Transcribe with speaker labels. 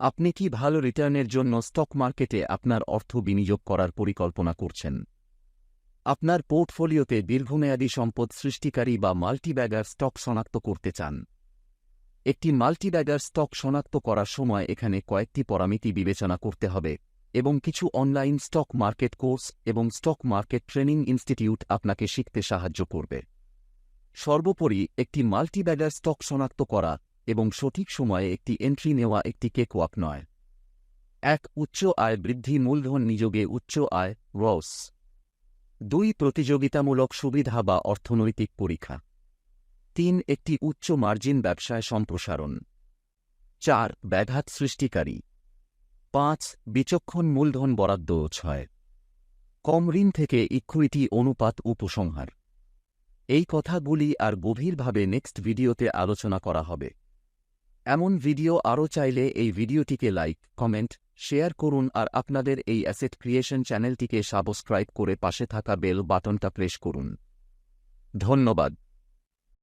Speaker 1: আপনি কি ভালো রিটার্নের জন্য স্টক মার্কেটে আপনার অর্থ বিনিয়োগ করার পরিকল্পনা করছেন? আপনার পোর্টফোলিওতে দীর্ঘমেয়াদী সম্পদ সৃষ্টিকারী বা মাল্টিব্যাগার স্টক শনাক্ত করতে চান? একটি মাল্টিব্যাগার স্টক শনাক্ত করার সময় এখানে কয়েকটি পরামিতি বিবেচনা করতে হবে এবং কিছু অনলাইন স্টক মার্কেট কোর্স এবং স্টক মার্কেট ট্রেনিং ইনস্টিটিউট আপনাকে শিখতে সাহায্য করবে। সর্বোপরি, একটি মাল্টিব্যাগার স্টক শনাক্ত করা এবং সঠিক সময়ে একটি এন্ট্রি নেওয়া একটি কেকওয়াক নয়। ১. উচ্চ আয় বৃদ্ধি মূলধন নিযোগে উচ্চ আয় রস। ২. প্রতিযোগিতামূলক সুবিধা বা অর্থনৈতিক পরীক্ষা। ৩. একটি উচ্চ মার্জিন ব্যবসায় সম্প্রসারণ। ৪. ব্যাঘাত সৃষ্টিকারী। ৫. বিচক্ষণ মূলধন বরাদ্দ। ৬. কম ঋণ থেকে ইক্যুইটি অনুপাত উপসংহার। এই কথাগুলি আর গভীরভাবে নেক্সট ভিডিওতে আলোচনা করা হবে। এমন ভিডিও আরও চাইলে এই ভিডিওটিকে লাইক, কমেন্ট, শেয়ার করুন আর আপনাদের এই অ্যাসেট ক্রিয়েশন চ্যানেলটিকে সাবস্ক্রাইব করে পাশে থাকা বেল বাটনটা প্রেস করুন। ধন্যবাদ।